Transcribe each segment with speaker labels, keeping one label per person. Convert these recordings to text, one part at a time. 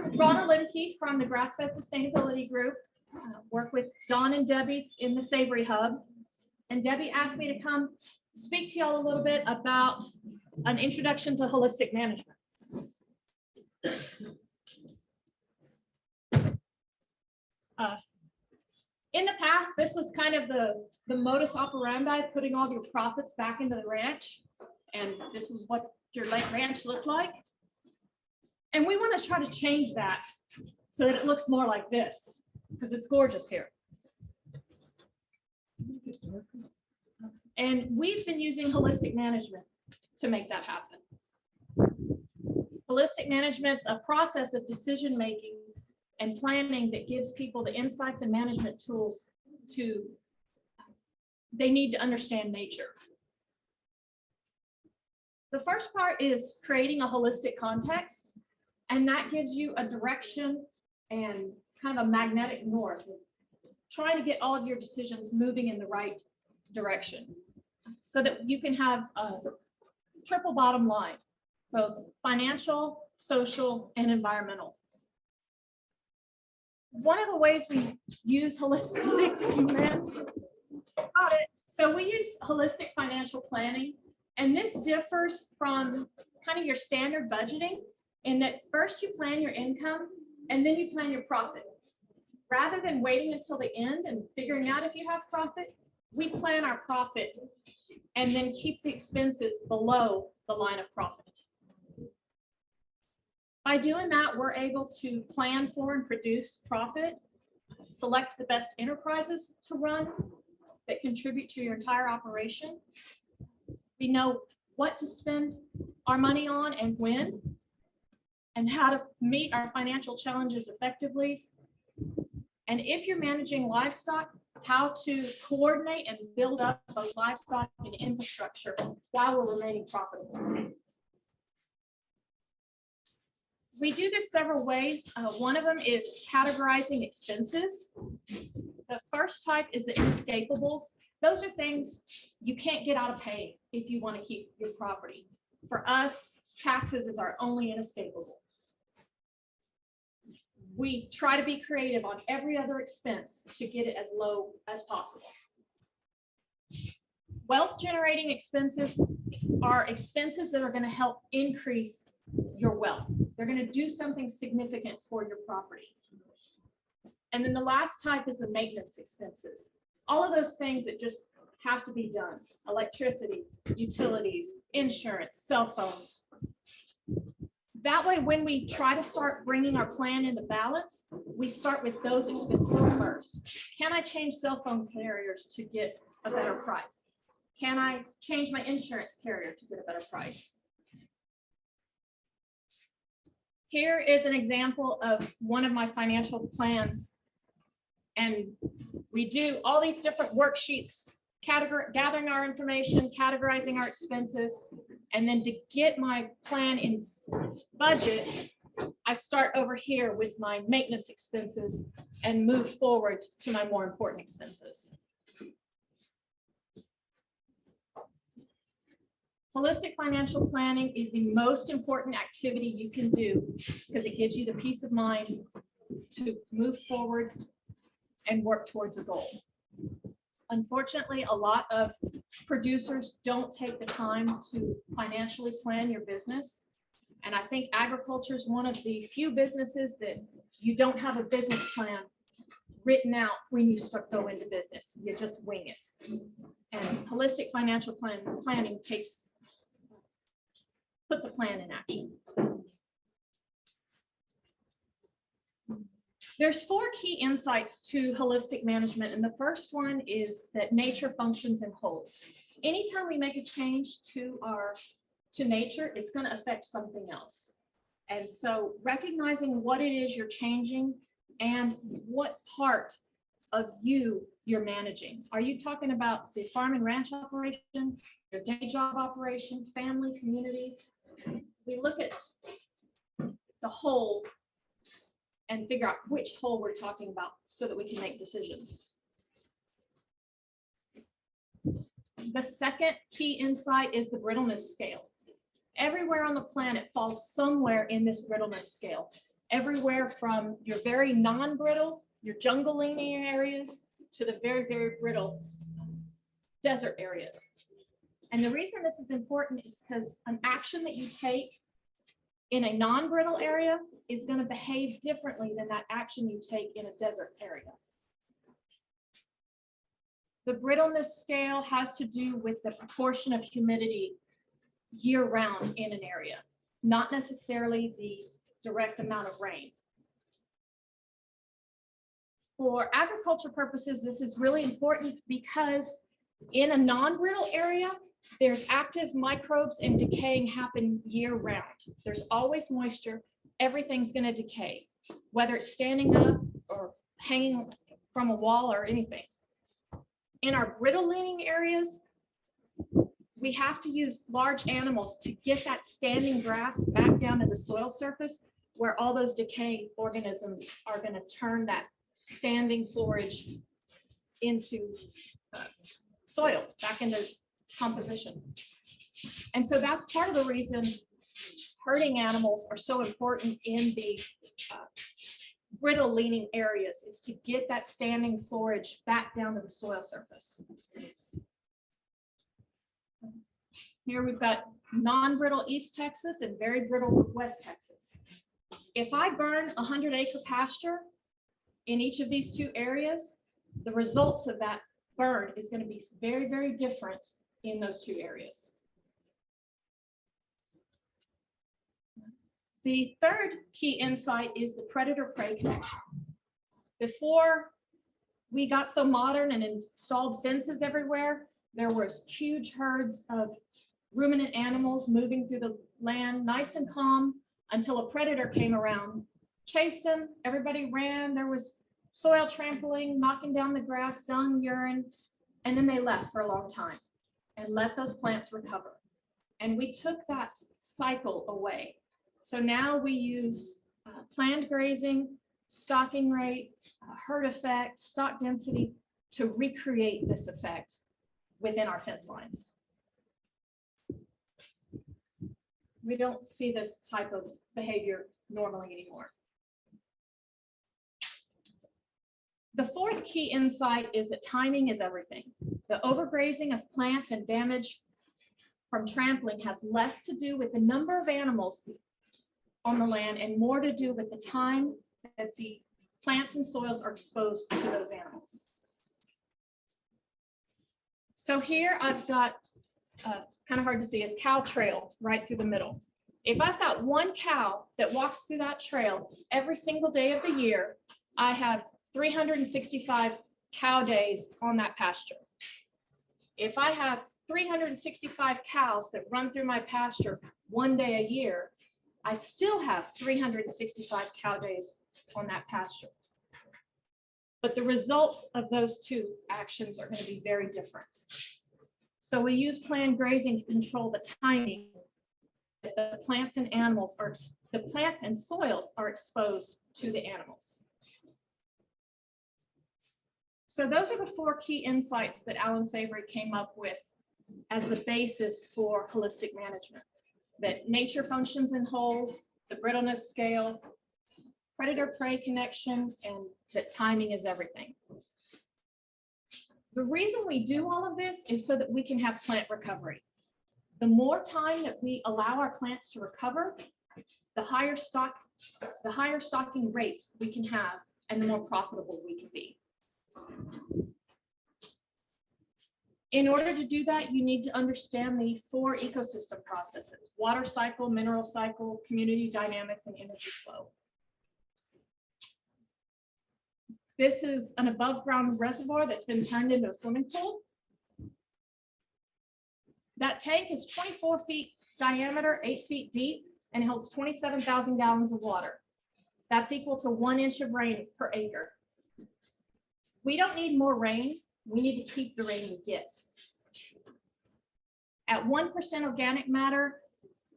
Speaker 1: I'm Ronna Limke from the Grass-Fed Sustainability Group. Work with Don and Debbie in the Savory Hub. And Debbie asked me to come speak to y'all a little bit about an introduction to holistic management. In the past, this was kind of the modus operandi, putting all your profits back into the ranch. And this was what your ranch looked like. And we want to try to change that so that it looks more like this, because it's gorgeous here. And we've been using holistic management to make that happen. Holistic management's a process of decision making and planning that gives people the insights and management tools they need to understand nature. The first part is creating a holistic context, and that gives you a direction and kind of a magnetic north, trying to get all of your decisions moving in the right direction so that you can have a triple bottom line, both financial, social, and environmental. One of the ways we use holistic so we use holistic financial planning, and this differs from kind of your standard budgeting in that first you plan your income and then you plan your profit. Rather than waiting until the end and figuring out if you have profit, we plan our profit and then keep the expenses below the line of profit. By doing that, we're able to plan for and produce profit, select the best enterprises to run that contribute to your entire operation. We know what to spend our money on and when, and how to meet our financial challenges effectively. And if you're managing livestock, how to coordinate and build up both livestock and infrastructure while we're remaining profitable. We do this several ways. One of them is categorizing expenses. The first type is the inescapables. Those are things you can't get out of paying if you want to keep your property. For us, taxes is our only inescapable. We try to be creative on every other expense to get it as low as possible. Wealth generating expenses are expenses that are going to help increase your wealth. They're going to do something significant for your property. And then the last type is the maintenance expenses. All of those things that just have to be done: electricity, utilities, insurance, cell phones. That way, when we try to start bringing our plan into balance, we start with those expenses first. Can I change cell phone carriers to get a better price? Can I change my insurance carrier to get a better price? Here is an example of one of my financial plans. And we do all these different worksheets, gathering our information, categorizing our expenses. And then to get my plan in budget, I start over here with my maintenance expenses and move forward to my more important expenses. Holistic financial planning is the most important activity you can do because it gives you the peace of mind to move forward and work towards a goal. Unfortunately, a lot of producers don't take the time to financially plan your business. And I think agriculture is one of the few businesses that you don't have a business plan written out when you go into business. You just wing it. And holistic financial planning puts a plan in action. There's 4 key insights to holistic management, and the first one is that nature functions in wholes. Anytime we make a change to nature, it's going to affect something else. And so recognizing what it is you're changing and what part of you're managing. Are you talking about the farm and ranch operation, your day job operation, family, community? We look at the whole and figure out which whole we're talking about so that we can make decisions. The second key insight is the brittleness scale. Everywhere on the planet falls somewhere in this brittleness scale. everywhere from your very non-brittle, your jungle leaning areas, to the very, very brittle desert areas. And the reason this is important is because an action that you take in a non-brittle area is going to behave differently than that action you take in a desert area. The brittleness scale has to do with the proportion of humidity year-round in an area, not necessarily the direct amount of rain. For agriculture purposes, this is really important because in a non-brittle area, there's active microbes and decaying happen year-round. There's always moisture. Everything's going to decay, whether it's standing up or hanging from a wall or anything. In our brittle leaning areas, we have to use large animals to get that standing grass back down to the soil surface, where all those decaying organisms are going to turn that standing forage into soil, back into composition. And so that's part of the reason herding animals are so important in the brittle leaning areas, is to get that standing forage back down to the soil surface. Here we've got non-brittle East Texas and very brittle West Texas. If I burn 100-acre pasture in each of these two areas, the results of that burn is going to be very, very different in those two areas. The third key insight is the predator-prey connection. Before we got so modern and installed fences everywhere, there was huge herds of ruminant animals moving through the land, nice and calm, until a predator came around, chased them, everybody ran, there was soil trampling, knocking down the grass, dung, urine, and then they left for a long time and let those plants recover. And we took that cycle away. So now we use planned grazing, stocking rate, herd effect, stock density to recreate this effect within our fence lines. We don't see this type of behavior normally anymore. The fourth key insight is that timing is everything. The overgrazing of plants and damage from trampling has less to do with the number of animals on the land and more to do with the time that the plants and soils are exposed to those animals. So here I've got, kind of hard to see, a cow trail right through the middle. If I've got one cow that walks through that trail every single day of the year, I have 365 cow days on that pasture. If I have 365 cows that run through my pasture one day a year, I still have 365 cow days on that pasture. But the results of those two actions are going to be very different. So we use planned grazing to control the timing that the plants and animals are, the plants and soils are exposed to the animals. So those are the four key insights that Alan Savory came up with as the basis for holistic management. That nature functions in wholes, the brittleness scale, predator-prey connection, and that timing is everything. The reason we do all of this is so that we can have plant recovery. The more time that we allow our plants to recover, the higher stocking rate we can have, and the more profitable we can be. In order to do that, you need to understand the 4 ecosystem processes: water cycle, mineral cycle, community dynamics, and energy flow. This is an above ground reservoir that's been turned into a swimming pool. That tank is 24 feet diameter, 8 feet deep, and holds 27,000 gallons of water. That's equal to 1 inch of rain per acre. We don't need more rain. We need to keep the rain we get. At 1% organic matter,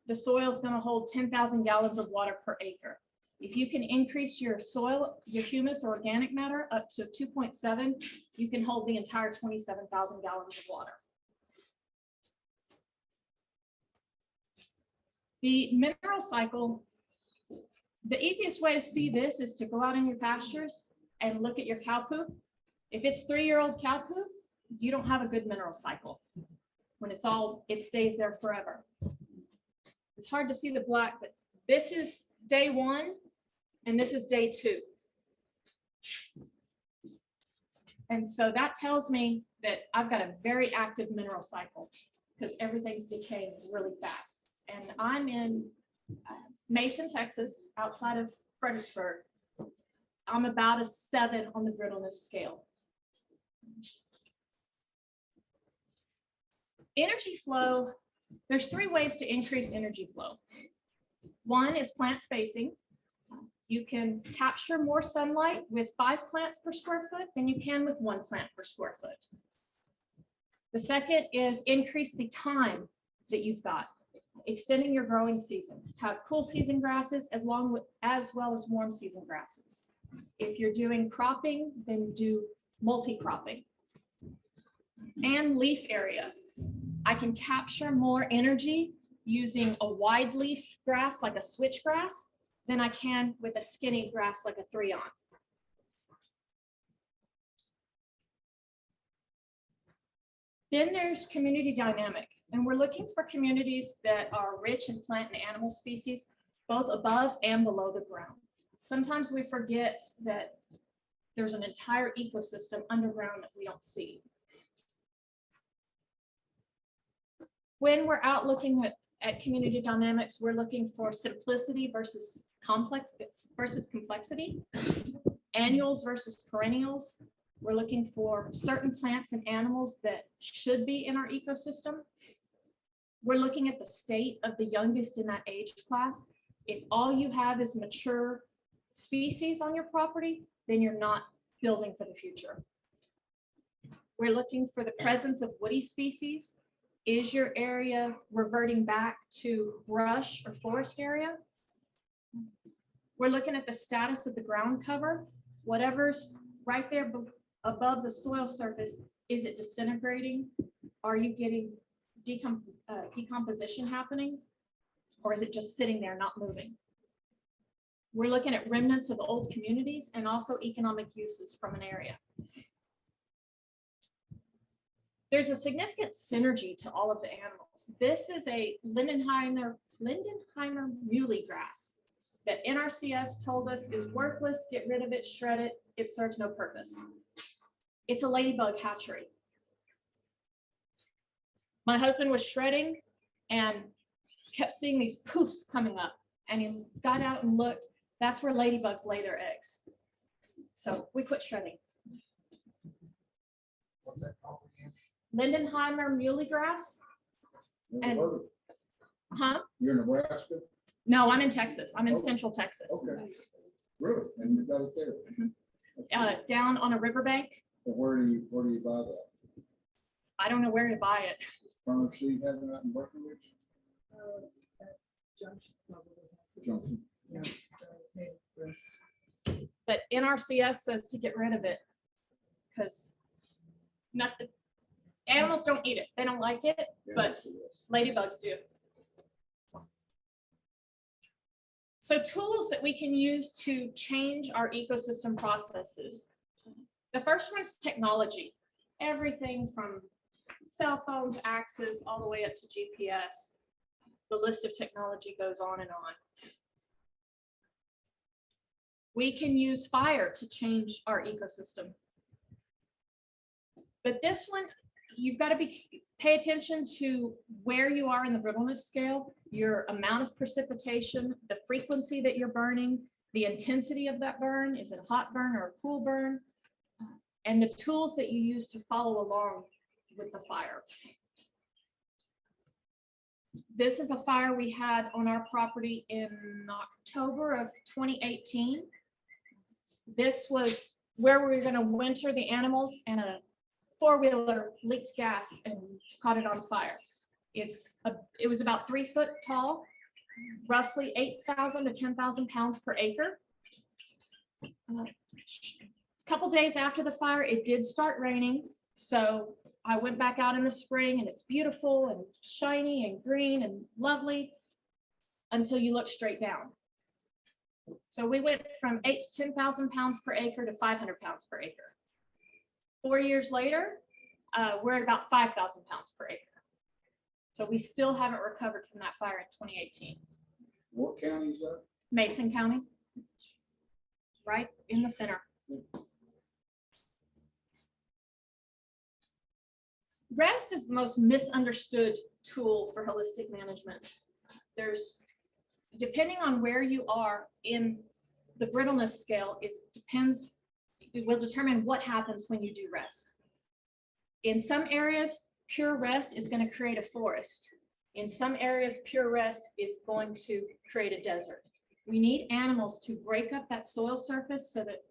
Speaker 1: the soil is going to hold 10,000 gallons of water per acre. If you can increase your soil, your humus or organic matter up to 2.7, you can hold the entire 27,000 gallons of water. The mineral cycle The easiest way to see this is to go out in your pastures and look at your cow poop. If it's 3-year-old cow poop, you don't have a good mineral cycle. When it's all, it stays there forever. It's hard to see the black, but this is day 1 and this is day 2. And so that tells me that I've got a very active mineral cycle because everything's decaying really fast. And I'm in Mason, Texas, outside of Fredericksburg. I'm about a 7 on the brittleness scale. Energy flow, there's 3 ways to increase energy flow. One is plant spacing. You can capture more sunlight with 5 plants per square foot than you can with 1 plant per square foot. The second is increase the time that you've got, extending your growing season. Have cool season grasses as well as warm season grasses. If you're doing cropping, then do multi-cropping. And leaf area. I can capture more energy using a wide leaf grass like a switchgrass than I can with a skinny grass like a 3-on. Then there's community dynamic, and we're looking for communities that are rich in plant and animal species, both above and below the ground. Sometimes we forget that there's an entire ecosystem underground that we don't see. When we're out looking at community dynamics, we're looking for simplicity versus complexity, annuals versus perennials. We're looking for certain plants and animals that should be in our ecosystem. We're looking at the state of the youngest in that age class. If all you have is mature species on your property, then you're not building for the future. We're looking for the presence of woody species. Is your area reverting back to brush or forest area? We're looking at the status of the ground cover. Whatever's right there above the soil surface, is it disintegrating? Are you getting decomposition happening? Or is it just sitting there not moving? We're looking at remnants of old communities and also economic uses from an area. There's a significant synergy to all of the animals. This is a Lindenheimer muley grass that NRCS told us is worthless, get rid of it, shred it, it serves no purpose. It's a ladybug hatchery. My husband was shredding and kept seeing these poofs coming up, and he got out and looked. That's where ladybugs lay their eggs. So we quit shredding.
Speaker 2: What's that called again?
Speaker 1: Lindenheimer muley grass. And
Speaker 2: You're in Nebraska?
Speaker 1: No, I'm in Texas. I'm in Central Texas.
Speaker 2: Okay. Really? And you got it there?
Speaker 1: Down on a riverbank.
Speaker 2: And where do you buy that?
Speaker 1: I don't know where to buy it.
Speaker 2: Farmer Seed having that in Breckenridge? Junction.
Speaker 3: Yeah.
Speaker 1: But NRCS says to get rid of it because nothing. Animals don't eat it. They don't like it, but ladybugs do. So tools that we can use to change our ecosystem processes. The first one is technology. Everything from cell phones, axes, all the way up to GPS. The list of technology goes on and on. We can use fire to change our ecosystem. But this one, you've got to pay attention to where you are in the brittleness scale, your amount of precipitation, the frequency that you're burning, the intensity of that burn. Is it a hot burn or a cool burn? And the tools that you use to follow along with the fire. This is a fire we had on our property in October of 2018. This was where we were going to winter the animals, and a 4-wheeler leaked gas and caught it on fire. It was about 3 foot tall, roughly 8,000 to 10,000 pounds per acre. A couple days after the fire, it did start raining. So I went back out in the spring, and it's beautiful and shiny and green and lovely until you look straight down. So we went from 8 to 10,000 pounds per acre to 500 pounds per acre. 4 years later, we're at about 5,000 pounds per acre. So we still haven't recovered from that fire in 2018.
Speaker 2: What county is that?
Speaker 1: Mason County, right in the center. Rest is the most misunderstood tool for holistic management. There's, depending on where you are in the brittleness scale, it will determine what happens when you do rest. In some areas, pure rest is going to create a forest. In some areas, pure rest is going to create a desert. We need animals to break up that soil surface so that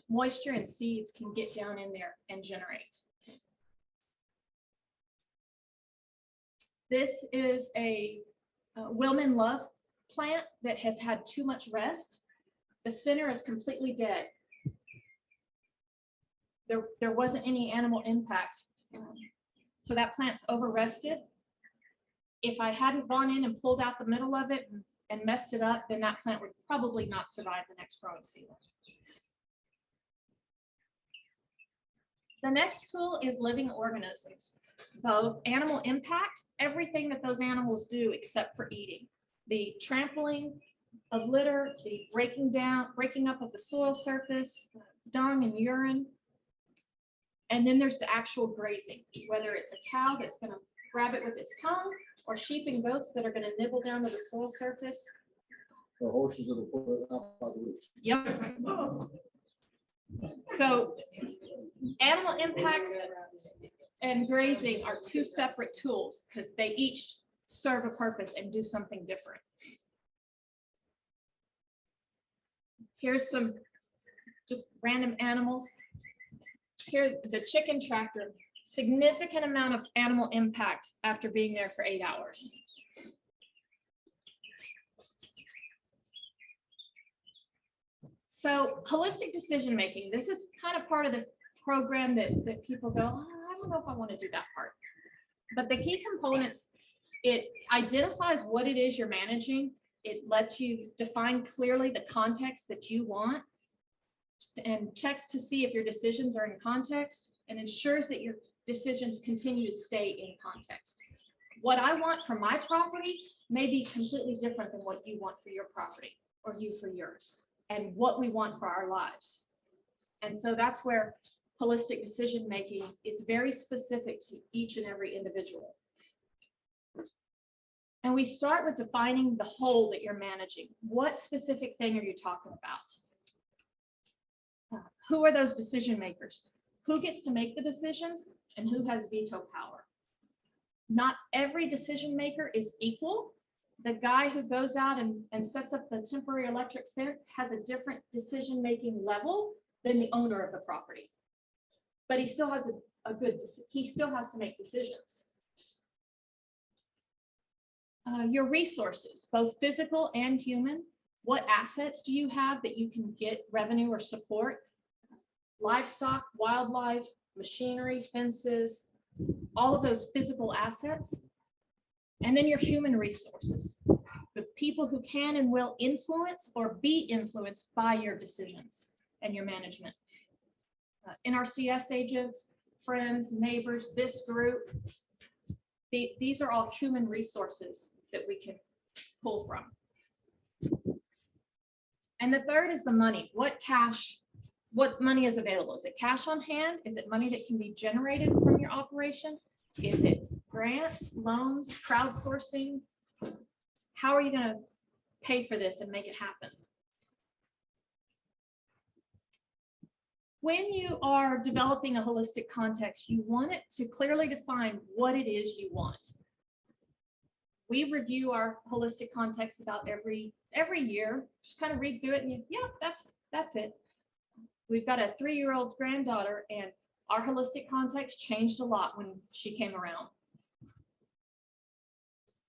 Speaker 1: moisture and seeds can get down in there and generate. This is a Wilman Love plant that has had too much rest. The center is completely dead. There wasn't any animal impact. So that plant's over-rested. If I hadn't gone in and pulled out the middle of it and messed it up, then that plant would probably not survive the next growing season. The next tool is living organisms. Both animal impact, everything that those animals do except for eating. The trampling of litter, the breaking up of the soil surface, dung and urine. And then there's the actual grazing, whether it's a cow that's going to grab it with its tongue, or sheep and goats that are going to nibble down to the soil surface.
Speaker 2: The horses that will pull it out by the roots.
Speaker 1: Yep. So animal impact and grazing are two separate tools because they each serve a purpose and do something different. Here's some just random animals. Here's the chicken tractor. Significant amount of animal impact after being there for 8 hours. So holistic decision making, this is kind of part of this program that people go, oh, I don't know if I want to do that part. But the key components, it identifies what it is you're managing. It lets you define clearly the context that you want and checks to see if your decisions are in context and ensures that your decisions continue to stay in context. What I want for my property may be completely different than what you want for your property or you for yours, and what we want for our lives. And so that's where holistic decision making is very specific to each and every individual. And we start with defining the whole that you're managing. What specific thing are you talking about? Who are those decision makers? Who gets to make the decisions and who has veto power? Not every decision maker is equal. The guy who goes out and sets up the temporary electric fence has a different decision-making level than the owner of the property. But he still has he still has to make decisions. Your resources, both physical and human. What assets do you have that you can get revenue or support? Livestock, wildlife, machinery, fences, all of those physical assets. And then your human resources, the people who can and will influence or be influenced by your decisions and your management. NRCS agents, friends, neighbors, this group, these are all human resources that we can pull from. And the third is the money. What money is available? Is it cash on hand? Is it money that can be generated from your operations? Is it grants, loans, crowdsourcing? How are you going to pay for this and make it happen? When you are developing a holistic context, you want it to clearly define what it is you want. We review our holistic context about every year. Just kind of read through it and yeah, that's it. We've got a 3-year-old granddaughter, and our holistic context changed a lot when she came around.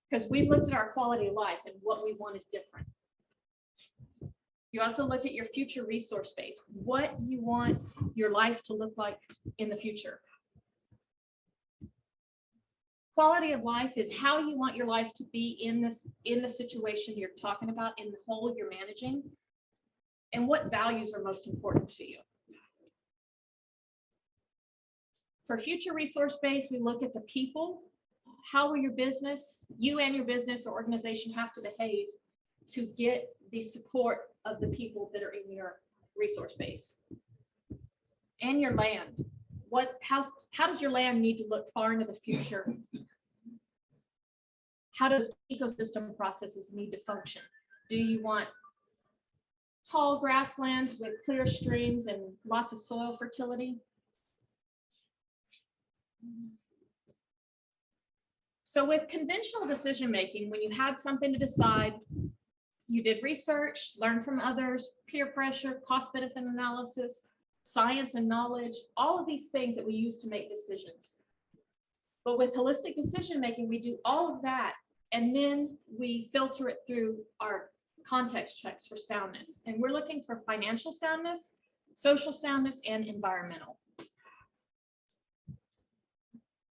Speaker 1: Because we've looked at our quality of life and what we want is different. You also look at your future resource base, what you want your life to look like in the future. Quality of life is how you want your life to be in the situation you're talking about, in the whole you're managing. and what values are most important to you. For future resource base, we look at the people. How will your business, you and your business or organization have to behave to get the support of the people that are in your resource base? And your land. How does your land need to look far into the future? How does ecosystem processes need to function? Do you want tall grasslands with clear streams and lots of soil fertility? So with conventional decision-making, when you had something to decide, you did research, learned from others, peer pressure, cost-benefit analysis, science and knowledge, all of these things that we use to make decisions. But with holistic decision-making, we do all of that, and then we filter it through our context checks for soundness. And we're looking for financial soundness, social soundness, and environmental.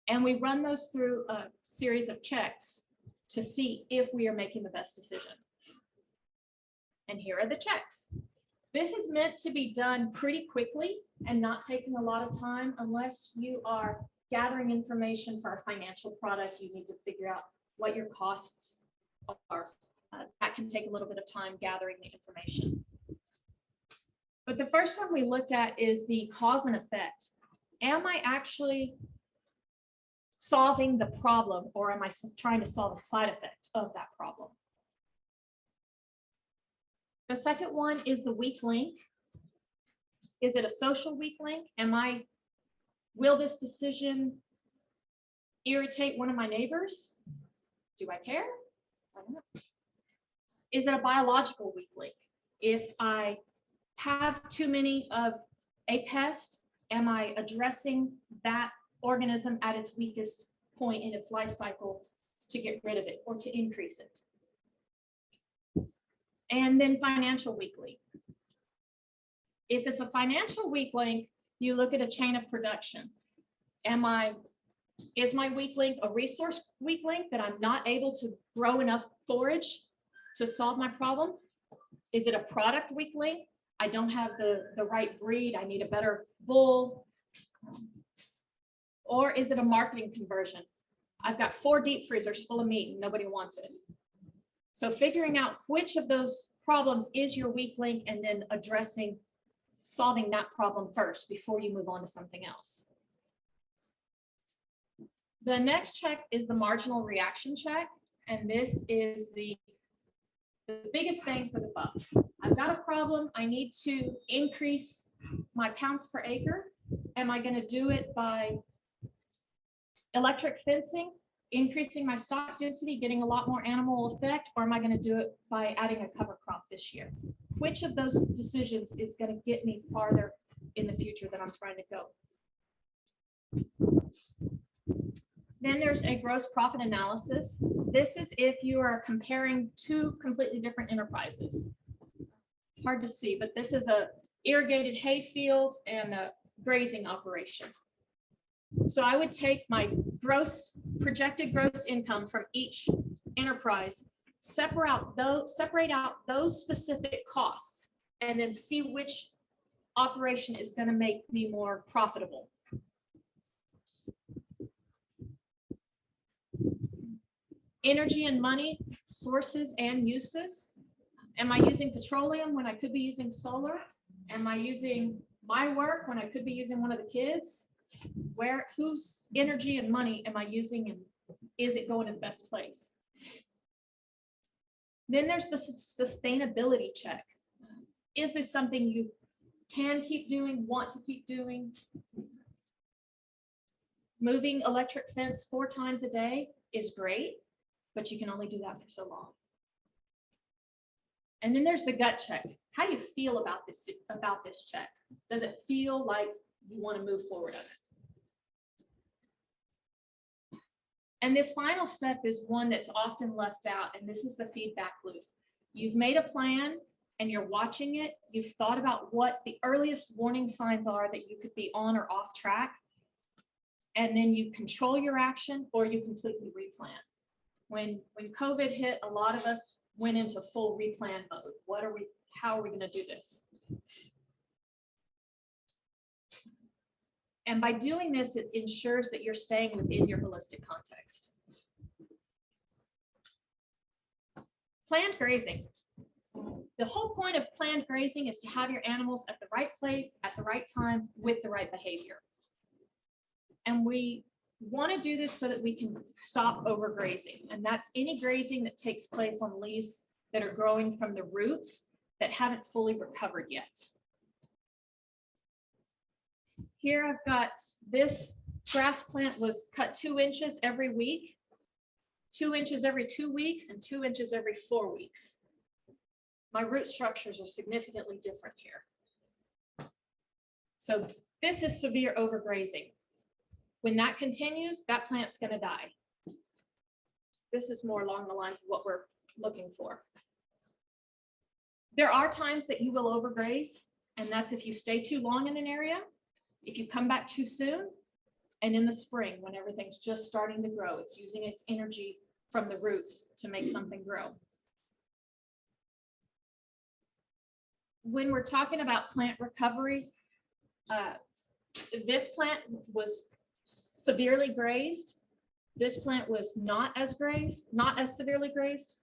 Speaker 1: And we run those through a series of checks to see if we are making the best decision. And here are the checks. This is meant to be done pretty quickly and not taking a lot of time unless you are gathering information for a financial product. You need to figure out what your costs are. That can take a little bit of time gathering the information. But the first one we look at is the cause and effect. Am I actually solving the problem, or am I trying to solve a side effect of that problem? The second one is the weak link. Is it a social weak link? Will this decision irritate one of my neighbors? Do I care? I don't know. Is it a biological weak link? If I have too many of a pest, am I addressing that organism at its weakest point in its life cycle to get rid of it or to increase it? And then financial weak link. If it's a financial weak link, you look at a chain of production. Is my weak link a resource weak link that I'm not able to grow enough forage to solve my problem? Is it a product weak link? I don't have the right breed. I need a better bull. Or is it a marketing conversion? I've got 4 deep freezers full of meat and nobody wants it. So figuring out which of those problems is your weak link and then solving that problem first before you move on to something else. The next check is the marginal reaction check. And this is the biggest bang for the buck. I've got a problem. I need to increase my pounds per acre. Am I going to do it by electric fencing, increasing my stock density, getting a lot more animal effect, or am I going to do it by adding a cover crop this year? Which of those decisions is going to get me farther in the future that I'm trying to go? Then there's a gross profit analysis. This is if you are comparing 2 completely different enterprises. It's hard to see, but this is a irrigated hay field and a grazing operation. So I would take my projected gross income from each enterprise, separate out those specific costs, and then see which operation is going to make me more profitable. Energy and money, sources and uses. Am I using petroleum when I could be using solar? Am I using my work when I could be using one of the kids? Whose energy and money am I using, and is it going to the best place? Then there's the sustainability check. Is this something you can keep doing, want to keep doing? Moving electric fence 4 times a day is great, but you can only do that for so long. And then there's the gut check. How do you feel about this check? Does it feel like you want to move forward on it? And this final step is one that's often left out, and this is the feedback loop. You've made a plan and you're watching it. You've thought about what the earliest warning signs are that you could be on or off track. And then you control your action or you completely replan. When COVID hit, a lot of us went into full replan mode. How are we going to do this? And by doing this, it ensures that you're staying within your holistic context. Planned grazing. The whole point of planned grazing is to have your animals at the right place, at the right time, with the right behavior. And we want to do this so that we can stop overgrazing. And that's any grazing that takes place on leaves that are growing from the roots that haven't fully recovered yet. Here I've got this grass plant was cut 2 inches every week, 2 inches every 2 weeks, and 2 inches every 4 weeks. My root structures are significantly different here. So this is severe overgrazing. When that continues, that plant's going to die. This is more along the lines of what we're looking for. There are times that you will overgraze, and that's if you stay too long in an area, if you come back too soon, and in the spring when everything's just starting to grow, it's using its energy from the roots to make something grow. When we're talking about plant recovery, this plant was severely grazed. This plant was not as severely grazed.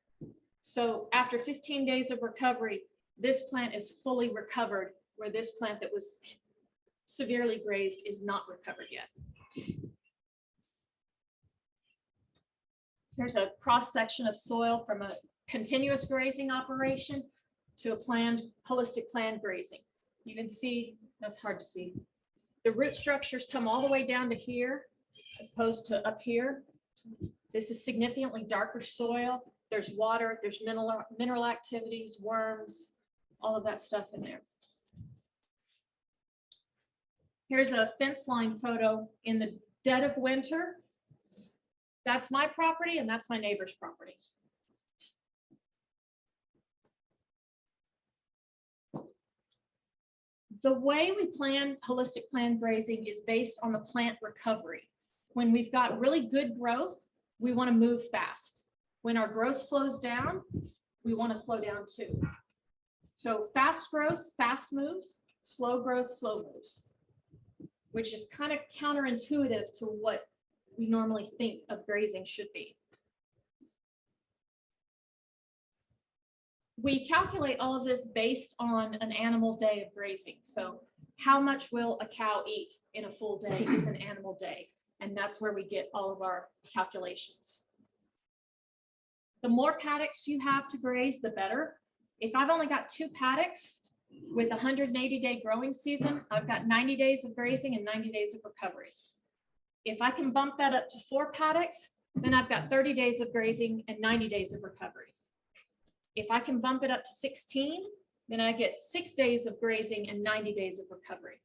Speaker 1: So after 15 days of recovery, this plant is fully recovered, where this plant that was severely grazed is not recovered yet. Here's a cross section of soil from a continuous grazing operation to a holistic planned grazing. You can see, that's hard to see. The root structures come all the way down to here, as opposed to up here. This is significantly darker soil. There's water, there's mineral activities, worms, all of that stuff in there. Here's a fence line photo in the dead of winter. That's my property and that's my neighbor's property. The way we plan holistic planned grazing is based on the plant recovery. When we've got really good growth, we want to move fast. When our growth slows down, we want to slow down too. So fast growth, fast moves, slow growth, slow moves, which is kind of counterintuitive to what we normally think of grazing should be. We calculate all of this based on an animal day of grazing. So how much will a cow eat in a full day is an animal day. And that's where we get all of our calculations. The more paddocks you have to graze, the better. If I've only got 2 paddocks with a 180-day growing season, I've got 90 days of grazing and 90 days of recovery. If I can bump that up to 4 paddocks, then I've got 30 days of grazing and 90 days of recovery. If I can bump it up to 16, then I get 6 days of grazing and 90 days of recovery.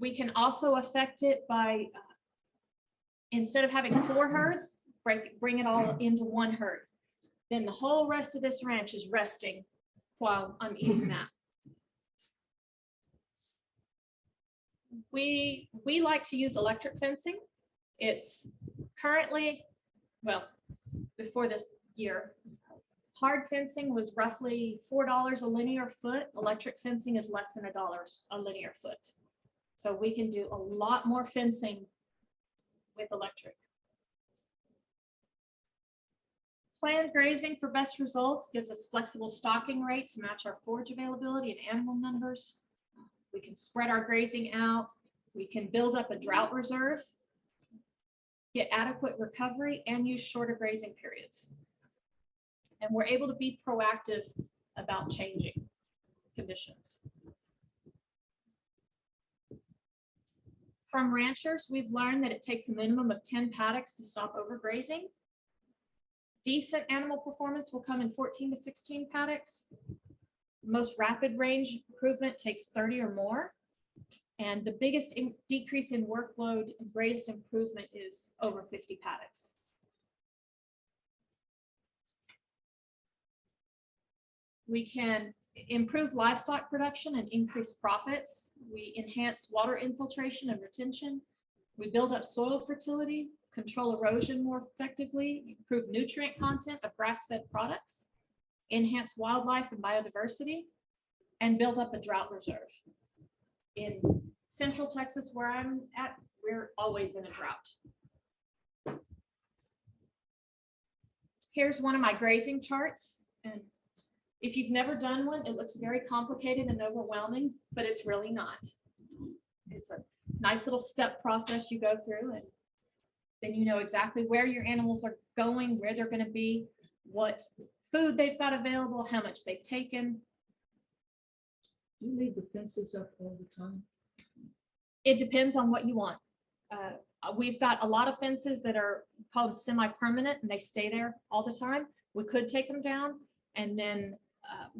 Speaker 1: We can also affect it by, instead of having 4 herds, bring it all into 1 herd. Then the whole rest of this ranch is resting while I'm eating that. We like to use electric fencing. It's currently, well, before this year, hard fencing was roughly $4 a linear foot. Electric fencing is less than $1 a linear foot. So we can do a lot more fencing with electric. Planned grazing for best results gives us flexible stocking rate to match our forage availability and animal numbers. We can spread our grazing out. We can build up a drought reserve, get adequate recovery, and use shorter grazing periods. And we're able to be proactive about changing conditions. From ranchers, we've learned that it takes a minimum of 10 paddocks to stop overgrazing. Decent animal performance will come in 14 to 16 paddocks. Most rapid range improvement takes 30 or more. And the biggest decrease in workload and greatest improvement is over 50 paddocks. We can improve livestock production and increase profits. We enhance water infiltration and retention. We build up soil fertility, control erosion more effectively, improve nutrient content of grass-fed products. enhance wildlife and biodiversity, and build up a drought reserve. In Central Texas, where I'm at, we're always in a drought. Here's one of my grazing charts. And if you've never done one, it looks very complicated and overwhelming, but it's really not. It's a nice little step process you go through, and then you know exactly where your animals are going, where they're going to be, what food they've got available, how much they've taken.
Speaker 3: Do you leave the fences up all the time?
Speaker 1: It depends on what you want. We've got a lot of fences that are called semi-permanent and they stay there all the time. We could take them down, and then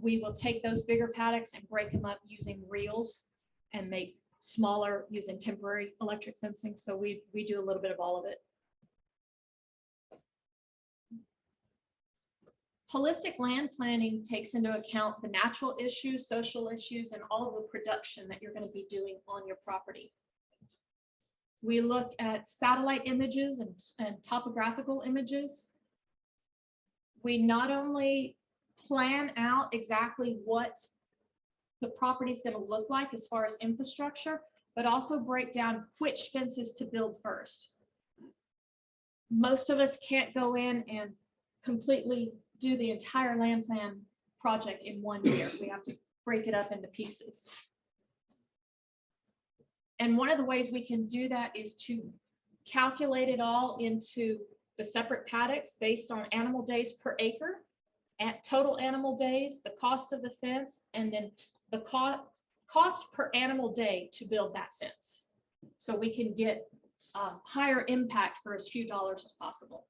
Speaker 1: we will take those bigger paddocks and break them up using reels and make smaller using temporary electric fencing. So we do a little bit of all of it. Holistic land planning takes into account the natural issues, social issues, and all of the production that you're going to be doing on your property. We look at satellite images and topographical images. We not only plan out exactly what the property is going to look like as far as infrastructure, but also break down which fences to build first. Most of us can't go in and completely do the entire land plan project in 1 year. We have to break it up into pieces. And one of the ways we can do that is to calculate it all into the separate paddocks based on animal days per acre, at total animal days, the cost of the fence, and then the cost per animal day to build that fence. So we can get higher impact for as few dollars as possible.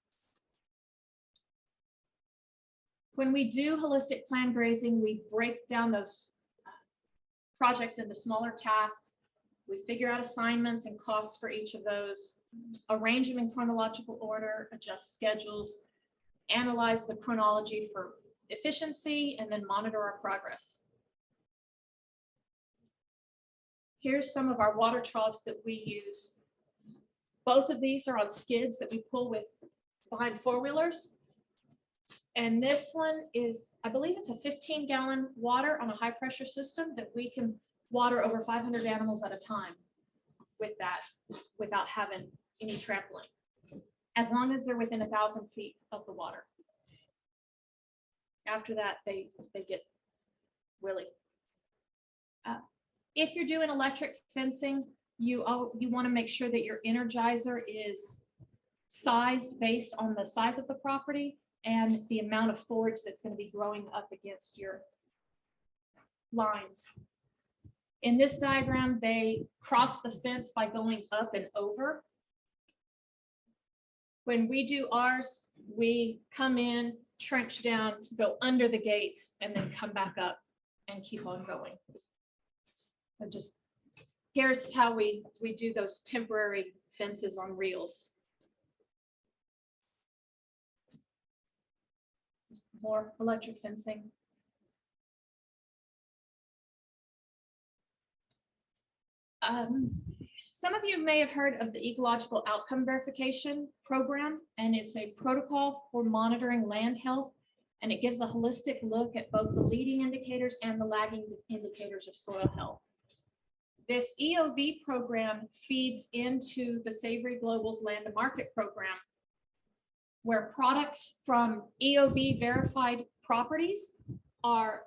Speaker 1: When we do holistic plan grazing, we break down those projects into smaller tasks. We figure out assignments and costs for each of those, arrange them in chronological order, adjust schedules, analyze the chronology for efficiency, and then monitor our progress. Here's some of our water troughs that we use. Both of these are on skids that we pull with behind four-wheelers. And this one is, I believe it's a 15-gallon water on a high pressure system that we can water over 500 animals at a time with that without having any trampling, as long as they're within 1,000 feet of the water. After that, they get really. If you're doing electric fencing, you want to make sure that your energizer is sized based on the size of the property and the amount of forage that's going to be growing up against your lines. In this diagram, they cross the fence by going up and over. When we do ours, we come in, trench down, go under the gates, and then come back up and keep on going. And just here's how we do those temporary fences on reels. More electric fencing. Some of you may have heard of the Ecological Outcome Verification Program, and it's a protocol for monitoring land health, and it gives a holistic look at both the leading indicators and the lagging indicators of soil health. This EOV program feeds into the Savory Global's Land to Market program, where products from EOV verified properties are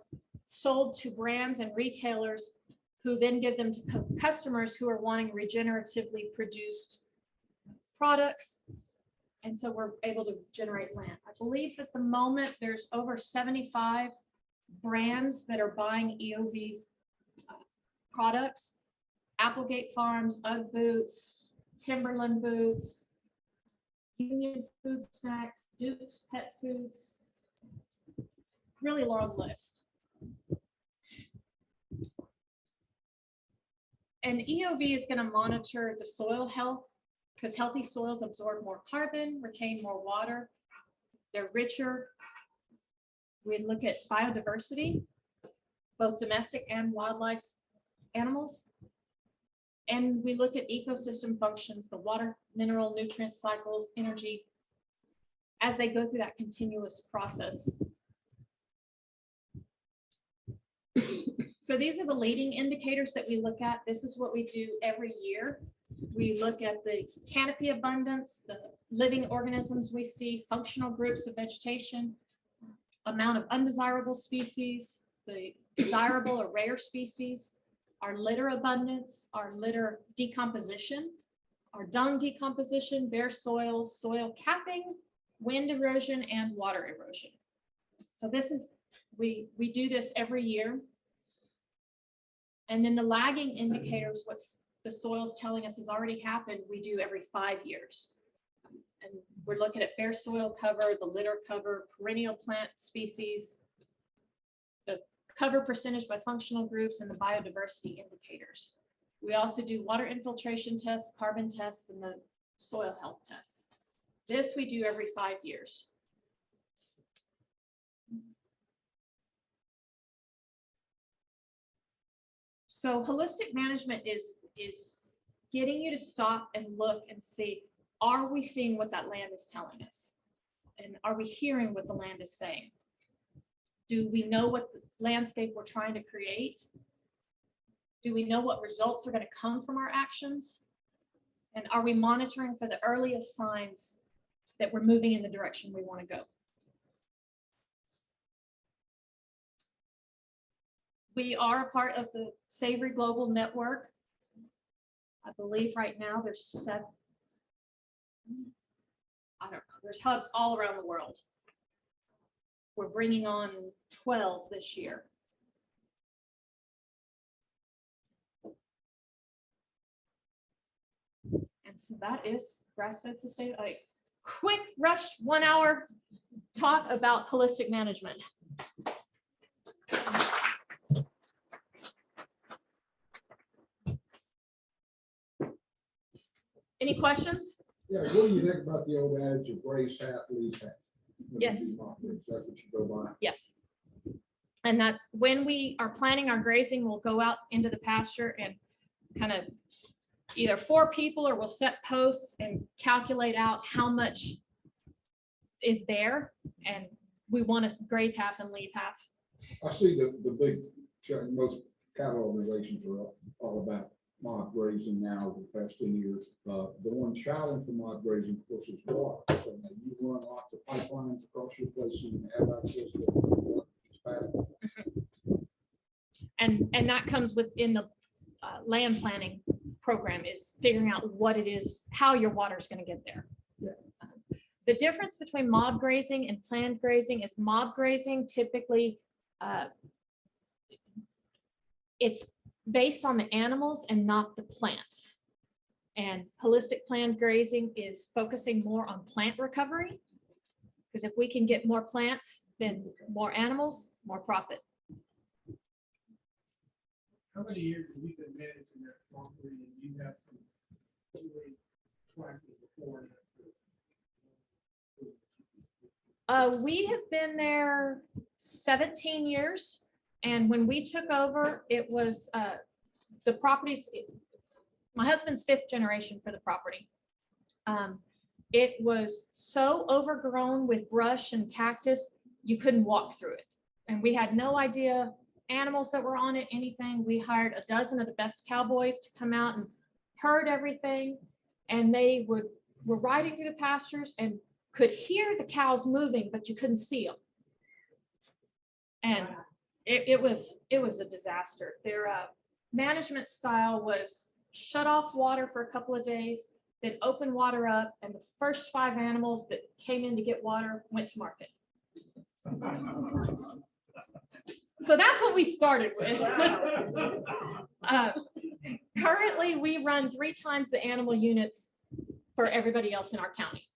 Speaker 1: sold to brands and retailers who then give them to customers who are wanting regeneratively produced products. And so we're able to generate land. I believe at the moment there's over 75 brands that are buying EOV products. Applegate Farms, UGG Boots, Timberland Boots, Union Food Snacks, Duke's Pet Foods. Really long list. And EOV is going to monitor the soil health, because healthy soils absorb more carbon, retain more water, they're richer. We look at biodiversity, both domestic and wildlife animals. And we look at ecosystem functions, the water, mineral, nutrient cycles, energy, as they go through that continuous process. So these are the leading indicators that we look at. This is what we do every year. We look at the canopy abundance, the living organisms we see, functional groups of vegetation, amount of undesirable species, the desirable or rare species, our litter abundance, our litter decomposition, our dung decomposition, bare soil, soil capping, wind erosion, and water erosion. So this is, we do this every year. And then the lagging indicators, what's the soil's telling us has already happened, we do every 5 years. And we're looking at bare soil cover, the litter cover, perennial plant species, the cover percentage by functional groups, and the biodiversity indicators. We also do water infiltration tests, carbon tests, and the soil health tests. This we do every 5 years. So holistic management is getting you to stop and look and see, are we seeing what that land is telling us? And are we hearing what the land is saying? Do we know what the landscape we're trying to create? Do we know what results are going to come from our actions? And are we monitoring for the earliest signs that we're moving in the direction we want to go? We are a part of the Savory Global Network. I believe right now there's 7, I don't know, there's hubs all around the world. We're bringing on 12 this year. And so that is grass-fed sustainable. A quick rushed 1 hour talk about holistic management. Any questions?
Speaker 2: Yeah, what do you think about the old adage of graze half, leave half?
Speaker 1: Yes.
Speaker 2: That's what you go by.
Speaker 1: Yes. And that's when we are planning our grazing, we'll go out into the pasture and kind of either 4 people, or we'll set posts and calculate out how much is there. And we want to graze half and leave half.
Speaker 2: I see the big, most cattle organizations are all about mod grazing now over the past 10 years. The one challenge for mod grazing, of course, is water. So now you run lots of pipelines across your place and have access to water.
Speaker 1: And that comes within the land planning program, is figuring out what it is, how your water is going to get there.
Speaker 2: Yeah.
Speaker 1: The difference between mob grazing and planned grazing is mob grazing typically it's based on the animals and not the plants. And holistic planned grazing is focusing more on plant recovery, because if we can get more plants, then more animals, more profit.
Speaker 4: How many years have you been managing that property, and you have some really tractors before?
Speaker 1: We have been there 17 years. And when we took over, it was the properties, my husband's 5th generation for the property. It was so overgrown with brush and cactus, you couldn't walk through it. And we had no idea animals that were on it, anything. We hired a dozen of the best cowboys to come out and herd everything. And they were riding through the pastures and could hear the cows moving, but you couldn't see them. And it was a disaster. Their management style was shut off water for a couple of days, then open water up, and the first 5 animals that came in to get water went to market. So that's what we started with. Currently, we run 3 times the animal units for everybody else in our county.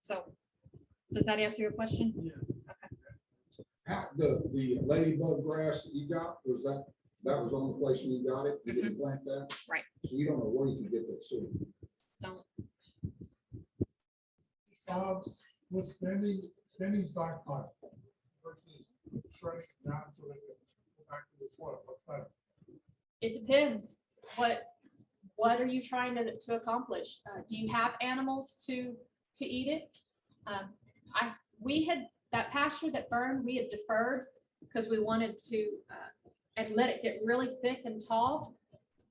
Speaker 1: So does that answer your question?
Speaker 4: Yeah.
Speaker 2: How, the ladybug grass that you got, was that was on the place when you got it? You didn't plant that?
Speaker 1: Right.
Speaker 2: So you don't know where you can get that seed.
Speaker 1: Don't.
Speaker 4: With spending stockpile versus shredding it down so they can go back to the soil, what's better?
Speaker 1: It depends. What are you trying to accomplish? Do you have animals to eat it? We had that pasture that burned, we had deferred because we wanted to, and let it get really thick and tall.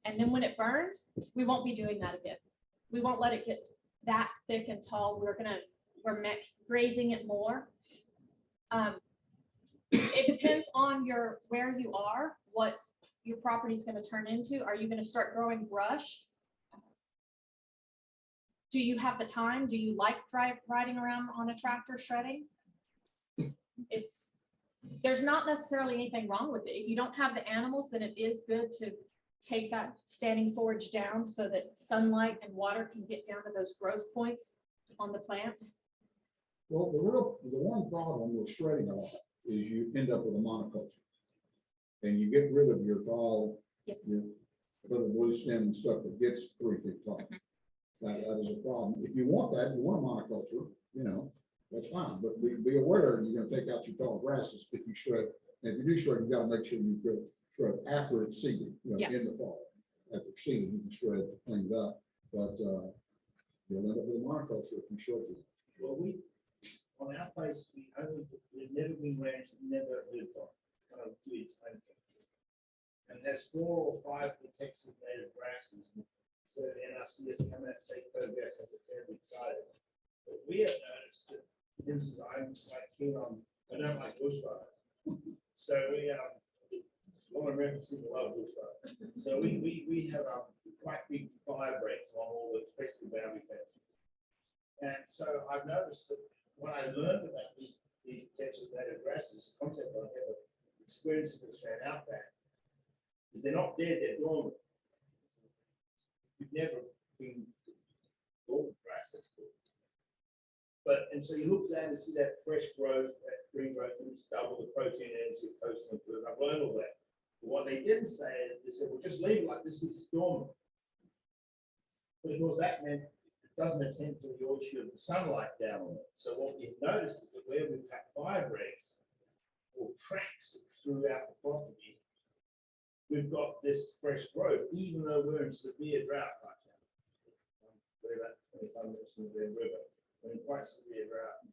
Speaker 1: And then when it burned, we won't be doing that again. We won't let it get that thick and tall. We're grazing it more. It depends on where you are, what your property is going to turn into. Are you going to start growing brush? Do you have the time? Do you like riding around on a tractor shredding? There's not necessarily anything wrong with it. If you don't have the animals, then it is good to take that standing forage down so that sunlight and water can get down to those growth points on the plants.
Speaker 2: Well, the one problem with shredding a lot is you end up with a monoculture. And you get rid of your tall,
Speaker 1: Yes.
Speaker 2: your little blue stem and stuff that gets 3 feet tall. That is a problem. If you want that, you want a monoculture, that's fine, but be aware, you're gonna take out your tall grasses if you shred. And if you do shred, you gotta make sure you shred after it's seeded,
Speaker 1: Yeah.
Speaker 2: in the fall. After it's seeded, you can shred, clean it up, but, you'll end up with a monoculture if you shred it.
Speaker 5: Well, on our place, we've never been ranched, never lived on, kind of do it. And there's 4 or 5 Texas native grasses. So the NRCS come out and take photographs of the fairly excited. But we have noticed that, for instance, I'm quite keen on, I don't like bushfires. So we, one Americans seem to love bushfires. So we have quite big fire breaks along all the, especially boundary fences. And so I've noticed that when I learned about these Texas native grasses, the concept I have experienced in Australian outback is they're not dead, they're dormant. You've never been dormant grass, that's cool. But, and so you look down and see that fresh growth, that green growth, and it's double the protein energy of coastal food. I've learned all that. But what they didn't say is, they said, well, just leave it like this is dormant. But of course, that meant it doesn't attend to the issue of the sunlight down on it. So what we've noticed is that where we've cut fire breaks or tracks throughout the property, we've got this fresh growth, even though we're in severe drought right now. We're about 25 minutes from the Red River. We're in quite severe drought.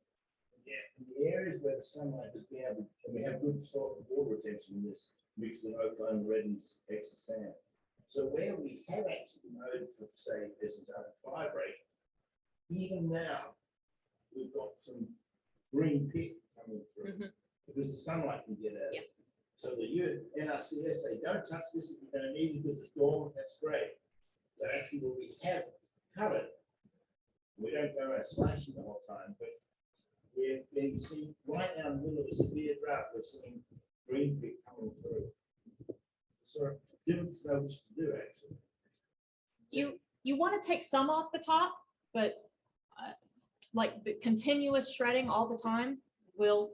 Speaker 5: Yeah, in the areas where the sunlight is being able, and we have good salt and water retention in this mix of Oklahoma red and Texas sand. So where we have actually mowed for, say, there's a fire break, even now, we've got some green pit coming through because the sunlight can get out.
Speaker 1: Yeah.
Speaker 5: So the NRCS say, don't touch this if you don't need it because it's dormant, that's great. But actually, what we have cut it, we don't go around slashing the whole time, but we're being seen right now in the middle of a severe drought, we're seeing green pit coming through. So didn't know what to do actually.
Speaker 1: You want to take some off the top, but like the continuous shredding all the time will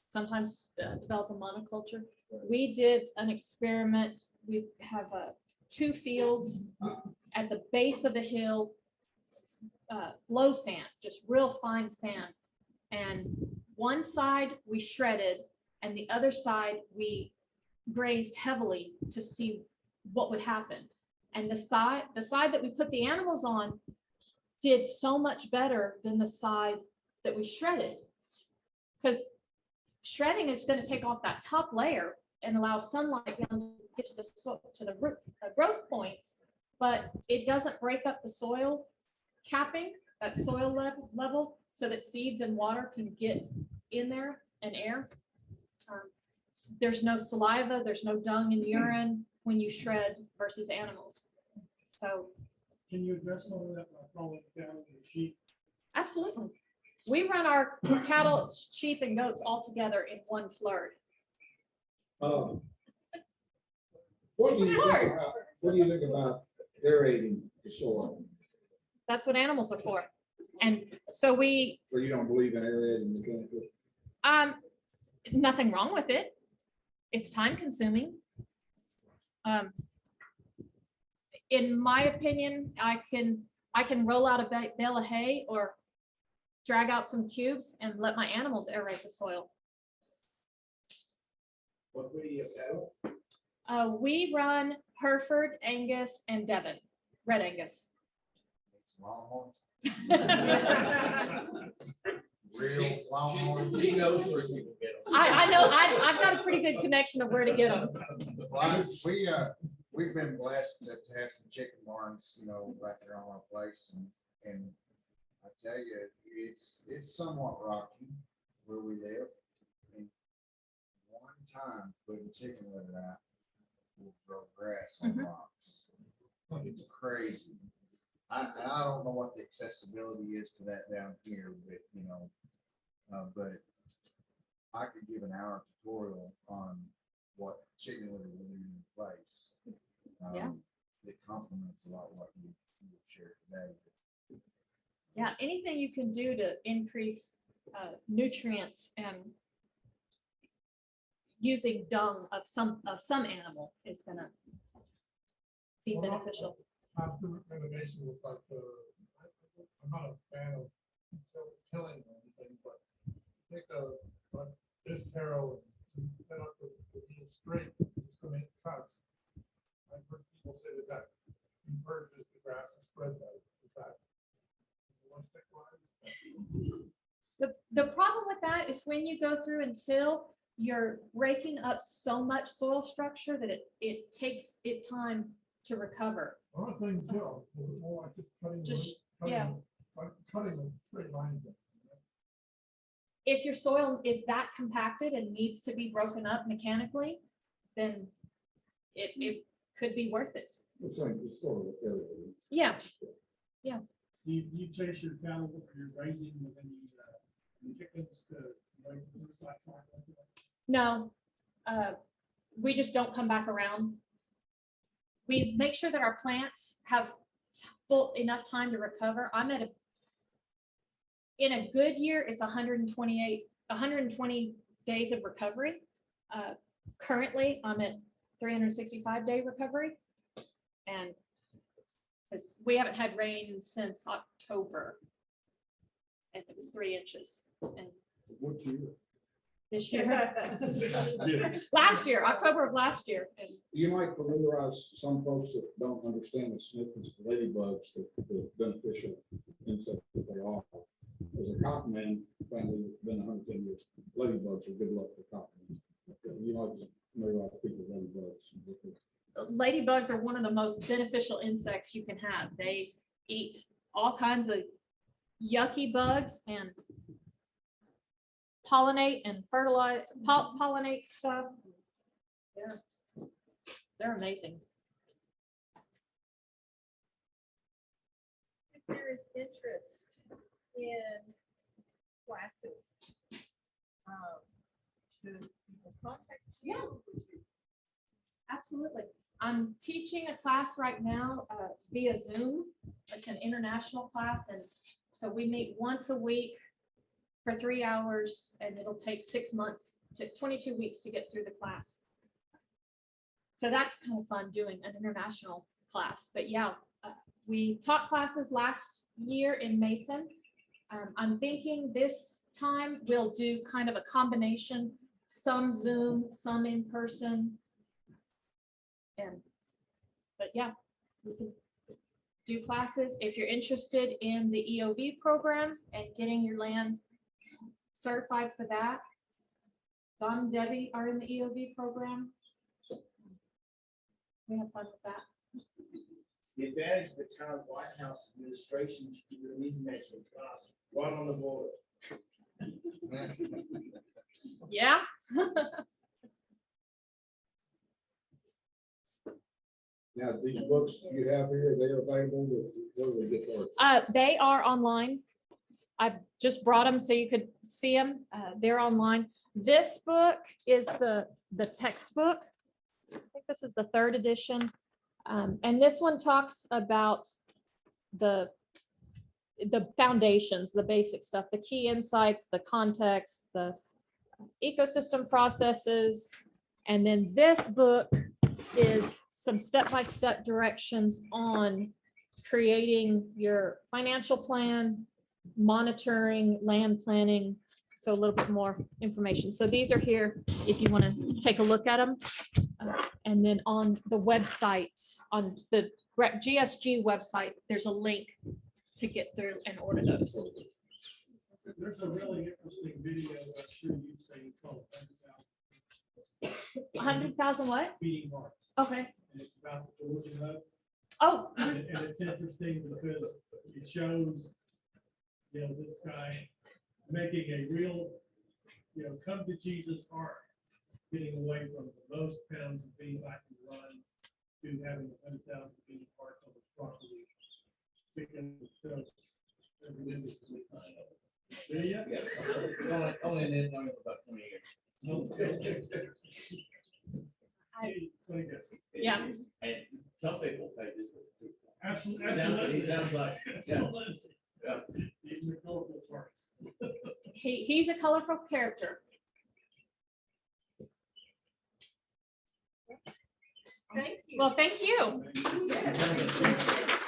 Speaker 1: sometimes develop a monoculture. We did an experiment. We have 2 fields at the base of the hill, low sand, just real fine sand. And one side we shredded and the other side we grazed heavily to see what would happen. And the side that we put the animals on did so much better than the side that we shredded. Because shredding is going to take off that top layer and allow sunlight down to get to the root growth points, but it doesn't break up the soil capping, that soil level, so that seeds and water can get in there and air. There's no saliva, there's no dung and urine when you shred versus animals. So
Speaker 4: Can you address some of that by calling down the sheep?
Speaker 1: absolutely. We run our cattle, sheep, and goats all together in one flurry.
Speaker 2: What do you think
Speaker 1: hard.
Speaker 2: about, what do you think about aerating the soil?
Speaker 1: That's what animals are for. And so we,
Speaker 2: So you don't believe in aerating mechanically?
Speaker 1: nothing wrong with it. It's time consuming. In my opinion, I can roll out a bale of hay or drag out some cubes and let my animals aerate the soil.
Speaker 5: What breed of cattle?
Speaker 1: We run Hereford, Angus, and Devon, Red Angus.
Speaker 5: It's Longhorns.
Speaker 6: real longhorn.
Speaker 5: She knows where she can get them.
Speaker 1: I know, I've got a pretty good connection of where to get them.
Speaker 6: Well, we've been blessed to have some chicken barns, you know, right there on our place, and I tell you, it's somewhat rocky where we live. And one time putting chicken litter out will grow grass on
Speaker 1: Mhm.
Speaker 6: rocks. It's crazy. I don't know what the accessibility is to that down here, but you know, but I could give an hour tutorial on what chicken litter will do in place.
Speaker 1: Yeah.
Speaker 6: It complements a lot what you shared today.
Speaker 1: Yeah, anything you can do to increase nutrients and using dung of some animal is gonna be
Speaker 4: Well,
Speaker 1: beneficial.
Speaker 4: After renovation was like, I'm not a fan of killing or anything, but take this harrow and set up the wheel straight, it's gonna make cuts. I've heard people say that encourages the grass to spread better. Is that one stick wise?
Speaker 1: The problem with that is when you go through and till, you're raking up so much soil structure that it takes it time to recover.
Speaker 4: I'm not saying kill, it was more like just cutting.
Speaker 1: Just-
Speaker 4: cutting-
Speaker 1: yeah.
Speaker 4: Cutting a straight line.
Speaker 1: If your soil is that compacted and needs to be broken up mechanically, then it could be worth it.
Speaker 2: It's like, it's sort of area.
Speaker 1: Yeah,
Speaker 7: You chase your cattle, you're raising, and then you chickens to like side.
Speaker 1: no, we just don't come back around. We make sure that our plants have full enough time to recover. In a good year, it's 120 days of recovery. Currently, I'm at 365-day recovery. And because we haven't had rain since October. And it was 3 inches. And
Speaker 2: What year?
Speaker 1: this year, last year, October of last year. And
Speaker 2: You might familiarize some folks that don't understand the significance of ladybugs, the beneficial insects that they are. As a cotton man, family, been 110 years, ladybugs are good luck for cotton. You might be familiarize people with ladybugs.
Speaker 1: ladybugs are one of the most beneficial insects you can have. They eat all kinds of yucky bugs and pollinate and fertilize, pollinate stuff. They're amazing.
Speaker 8: If there is interest in classes, should people contact you?
Speaker 1: Yeah. Absolutely. I'm teaching a class right now via Zoom. It's an international class, and so we meet once a week for 3 hours, and it'll take 6 months to 22 weeks to get through the class. So that's kind of fun doing an international class. But yeah, we taught classes last year in Mason. I'm thinking this time we'll do kind of a combination, some Zoom, some in person. But yeah, we can do classes. If you're interested in the EOV program and getting your land certified for that, Don and Debbie are in the EOV program. We have fun with that.
Speaker 5: The advantage of the current White House administration is you don't need to mention class, right on the border.
Speaker 1: Yeah.
Speaker 2: Now, these books you have here, they're available, where do we get those?
Speaker 1: They are online. I just brought them so you could see them. They're online. This book is the textbook. I think this is the 3rd edition. And this one talks about the foundations, the basic stuff, the key insights, the context, the ecosystem processes. And then this book is some step-by-step directions on creating your financial plan, monitoring, land planning. So a little bit more information. So these are here if you want to take a look at them. And then on the website, on the GSG website, there's a link to get through and order those.
Speaker 7: There's a really interesting video that I'm sure you've seen called
Speaker 1: 100,000 what?
Speaker 7: Beating Hearts.
Speaker 1: Okay.
Speaker 7: And it's about the Georgia vote.
Speaker 1: Oh,
Speaker 7: And it's interesting because it shows, this guy making a real, come to Jesus heart, getting away from the most pounds of beef I can run to having 100,000 beating hearts on his property. Chicken, so, every day is a kind of- There you go.
Speaker 5: Only in Illinois for about 20 years.
Speaker 7: Pretty good.
Speaker 1: yeah.
Speaker 5: And some people pay this.
Speaker 7: Absolutely.
Speaker 5: He sounds like, yeah.
Speaker 7: Absolutely.
Speaker 5: Yeah.
Speaker 7: These are colorful parts.
Speaker 1: He's a colorful character.
Speaker 8: Thank you.
Speaker 1: Well, thank you.
Speaker 8: Yes.